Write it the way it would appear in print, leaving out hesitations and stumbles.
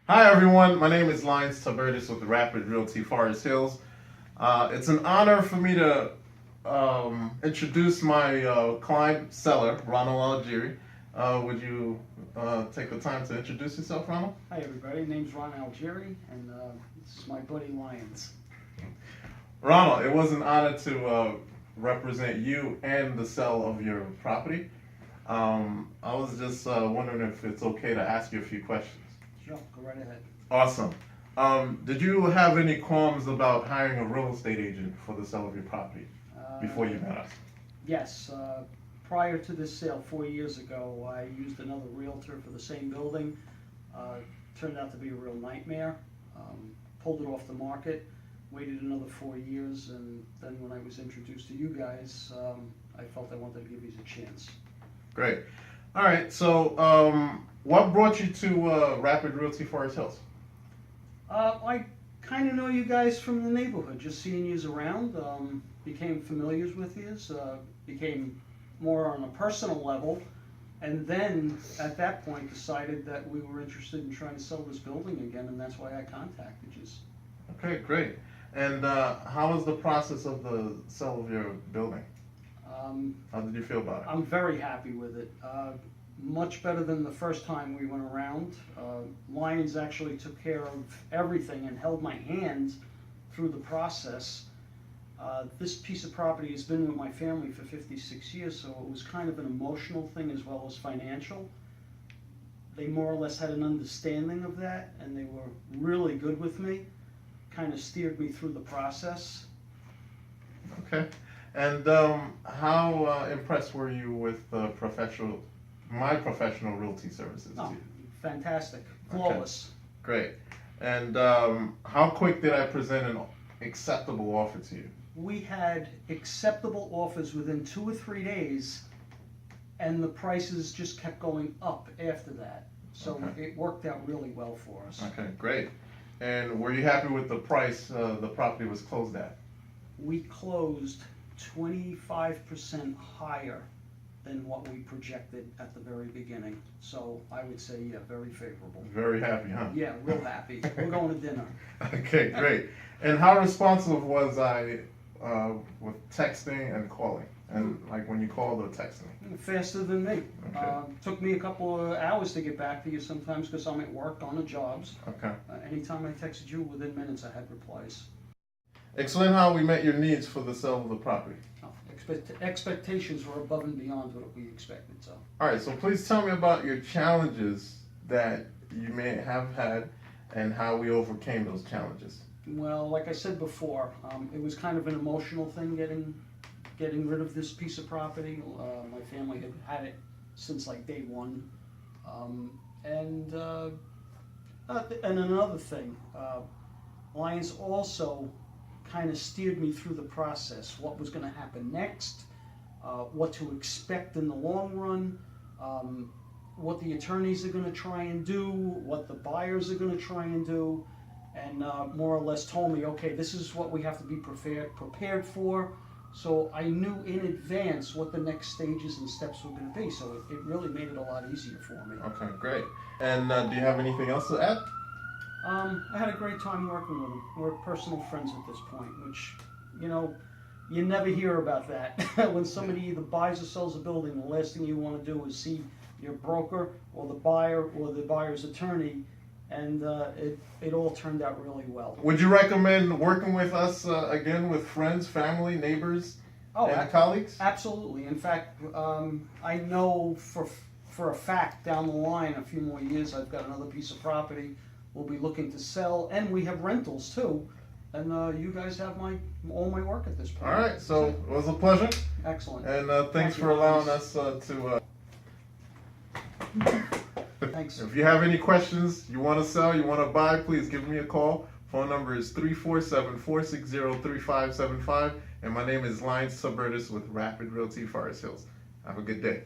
Hi everyone, my name is Lahens Tabertus with Rapid Realty Forest Hills. It's an honor for me to introduce my client seller, Ronald Algiere. Would you take the time to introduce yourself, Ronald? Hi everybody, name's Ronald Algiere, and this is my buddy Lahens. Ronald, it was an honor to represent you and the sale of your property. I was just wondering if it's okay to ask you a few questions. Sure, go right ahead. Awesome. Did you have any qualms about hiring a real estate agent for the sale of your property before you met us? Yes, prior to this sale 4 years ago, I used another realtor for the same building. Turned out to be a real nightmare. Pulled it off the market, waited another 4 years, and then when I was introduced to you guys, I felt I wanted to give you a chance. Great. All right. So, what brought you to Rapid Realty Forest Hills? I kind of know you guys from the neighborhood, just seeing yous around. Became familiar with yous, became more on a personal level, and then at that point decided that we were interested in trying to sell this building again, and that's why I contacted yous. Okay, great. And how was the process of the sale of your building? How did you feel about it? I'm very happy with it. Much better than the first time we went around. Lions actually took care of everything and held my hand through the process. This piece of property has been with my family for 56 years, so it was kind of an emotional thing as well as financial. They more or less had an understanding of that, and they were really good with me, kind of steered me through the process. Okay. And how impressed were you with my professional realty services? Oh, fantastic. Flawless. Okay. Great. And how quick did I present an acceptable offer to you? We had acceptable offers within 2 or 3 days, and the prices just kept going up after that. So Okay. it worked out really well for us. Okay, great. And were you happy with the price the property was closed at? We closed 25% higher than what we projected at the very beginning. So I would say, yeah, very favorable. Very happy, huh? Yeah, real happy. We're going to dinner. Okay, great. And how responsive was I with texting and calling? And like when you called or texting? Faster than me. Okay. Took me a couple of hours to get back to you sometimes because I'm at work on the jobs. Okay. Anytime I texted you, within minutes I had replies. Explain how we met your needs for the sale of the property. Oh, expectations were above and beyond what we expected. So. All right, so please tell me about your challenges that you may have had and how we overcame those challenges. Well, like I said before, it was kind of an emotional thing getting rid of this piece of property. My family had it since like day one, and another thing, Lions also kind of steered me through the process, what was going to happen next, what to expect in the long run, what the attorneys are going to try and do, what the buyers are going to try and do, and more or less told me, okay, this is what we have to be prepared for. So I knew in advance what the next stages and steps were going to be, so it really made it a lot easier for me. Okay, great. And do you have anything else to add? I had a great time working with them. We're personal friends at this point, which, you know, you never hear about that. When somebody either buys or sells a building, the last thing you want to do is see your broker or the buyer or the buyer's attorney, and it all turned out really well. Would you recommend working with us again with friends, family, neighbors, and colleagues? Absolutely. In fact, I know for a fact down the line, a few more years, I've got another piece of property we'll be looking to sell, and we have rentals too. And you guys have all my work at this point. All right, so it was a pleasure. Excellent. And thanks for allowing us to. Thanks. If you have any questions, you want to sell, you want to buy, please give me a call. Phone number is 347-460-3575, and my name is Lahens Tabertus with Rapid Realty Forest Hills. Have a good day.